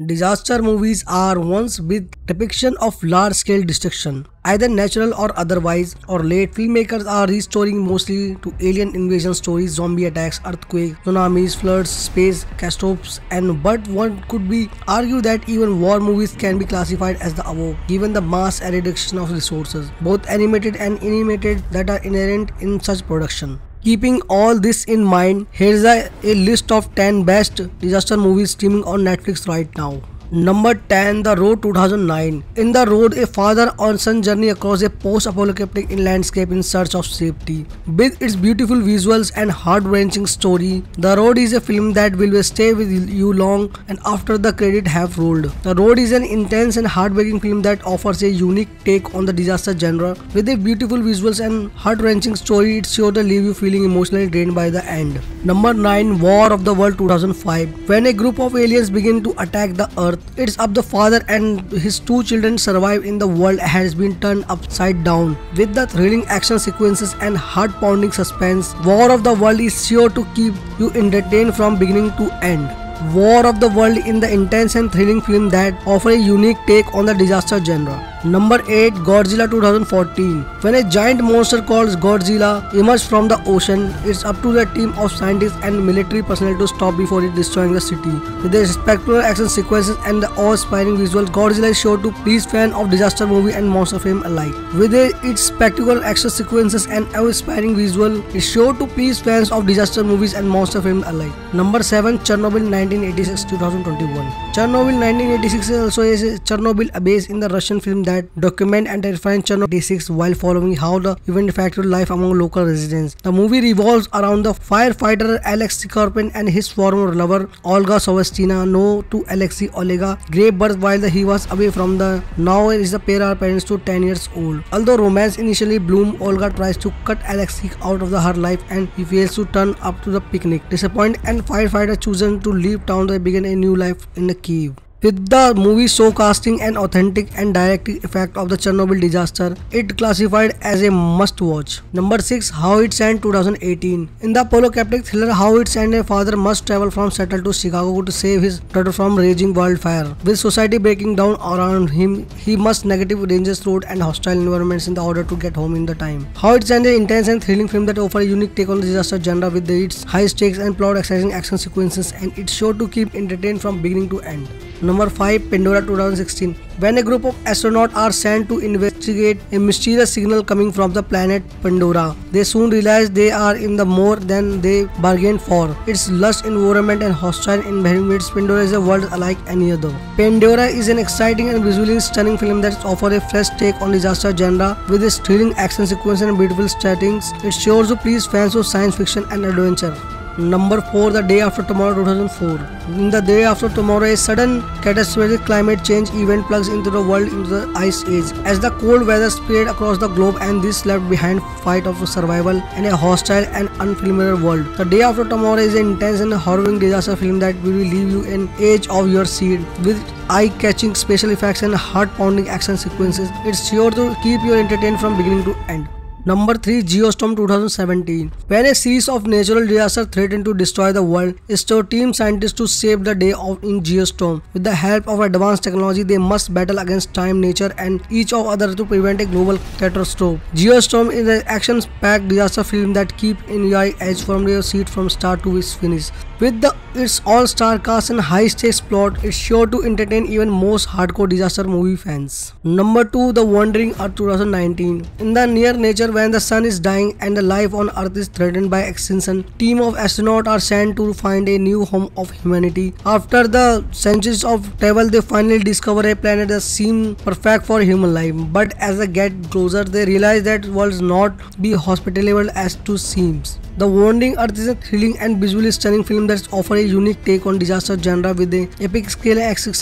Disaster movies are ones with depiction of large-scale destruction, either natural or otherwise, or late filmmakers are restoring mostly to alien invasion stories, zombie attacks, earthquakes, tsunamis, floods, space catastrophes, and but one could be argue that even war movies can be classified as the above, given the mass and reduction of resources, both animated and inanimated, that are inherent in such production. Keeping all this in mind, here's a list of 10 best disaster movies streaming on Netflix right now. Number 10, The Road 2009. In The Road, a father and son journey across a post-apocalyptic landscape in search of safety. With its beautiful visuals and heart-wrenching story, The Road is a film that will stay with you long and after the credits have rolled. The Road is an intense and heartbreaking film that offers a unique take on the disaster genre. With a beautiful visuals and heart-wrenching story, it's sure to leave you feeling emotionally drained by the end. Number 9, War of the World 2005. When a group of aliens begin to attack the Earth, it's up the father and his two children survive in the world has been turned upside down. With the thrilling action sequences and heart-pounding suspense, War of the World is sure to keep you entertained from beginning to end. War of the World is the intense and thrilling film that offers a unique take on the disaster genre. Number 8, Godzilla 2014. When a giant monster called Godzilla emerges from the ocean, it's up to the team of scientists and military personnel to stop before it destroying the city. With the spectacular action sequences and the awe-inspiring visuals, Godzilla is sure to please fans of disaster movie and monster film alike. With its spectacular action sequences and awe-inspiring visual, it's sure to please fans of disaster movies and monster film alike. Number 7, Chernobyl 1986-2021. Chernobyl 1986 is also a Chernobyl based in the Russian film that document and terrifying Chernobyl 86 while following how the event affected life among local residents. The movie revolves around the firefighter Alex Skorpin and his former lover Olga Sovestina, known to Alexei Olega, gave birth while he was away from the now is the pair are parents to 10 years old. Although romance initially bloomed, Olga tries to cut Alexei out of her life and he fails to turn up to the picnic. Disappointed and firefighter chosen to leave town to begin a new life in a cave. With the movie showcasing an authentic and direct effect of the Chernobyl disaster, it classified as a must-watch. Number 6, How It Sank 2018. In the apocalyptic thriller How It Sank, a father must travel from Seattle to Chicago to save his daughter from raging wildfire. With society breaking down around him, he must navigate dangerous roads and hostile environments in order to get home in the time. How It Sank is an intense and thrilling film that offers a unique take on the disaster genre with its high stakes and plot exciting action sequences, and it's sure to keep entertained from beginning to end. Number 5, Pandora 2016. When a group of astronauts are sent to investigate a mysterious signal coming from the planet Pandora, they soon realize they are in the more than they bargained for. Its lush environment and hostile environments, Pandora is a world unlike any other. Pandora is an exciting and visually stunning film that offers a fresh take on disaster genre with its thrilling action sequence and beautiful settings. It's sure to please fans of science fiction and adventure. Number 4, The Day After Tomorrow 2004. In The Day After Tomorrow, a sudden catastrophic climate change event plugs into the world into the ice age. As the cold weather spread across the globe and this left behind fight of survival in a hostile and unfamiliar world. The Day After Tomorrow is an intense and harrowing disaster film that will leave you in edge of your seat. With eye-catching special effects and heart-pounding action sequences, it's sure to keep you entertained from beginning to end. Number 3, GEOSTORM 2017. When a series of natural disasters threaten to destroy the world, it's to team scientists to save the day in GEOSTORM. With the help of advanced technology, they must battle against time, nature, and each of other to prevent a global catastrophe. GEOSTORM is an action-packed disaster film that keeps in your edge from your seat from start to finish. With its all-star cast and high-stakes plot, it's sure to entertain even most hardcore disaster movie fans. Number 2, The Wandering Earth 2019. In the near nature, when the sun is dying and the life on Earth is threatened by extinction, team of astronauts are sent to find a new home of humanity. After the centuries of travel, they finally discover a planet that seems perfect for human life. But as they get closer, they realize that it will not be hospitable as it seems. The Wandering Earth is a thrilling and visually stunning film that offers a unique take on disaster genre with the epic scale action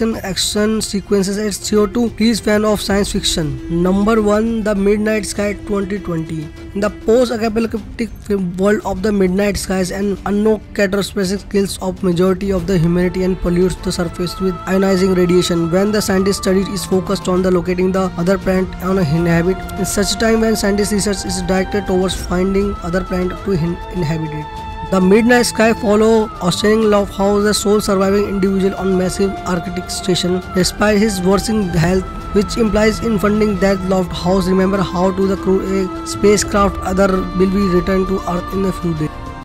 sequences. It's sure to please fans of science fiction. Number 1, The Midnight Sky 2020. In the post-apocalyptic world of the midnight skies, an unknown catastrophic kills of majority of the humanity and pollutes the surface with ionizing radiation. When the scientist study is focused on the locating the other planet on a inhabit, in such time when scientist research is directed towards finding other planet to inhabit it. The Midnight Sky follow a stunning love how the sole surviving individual on massive Arctic station despite his worsening health, which implies in funding that loved house remember how to the crew a spacecraft other will be returned to Earth in a few days.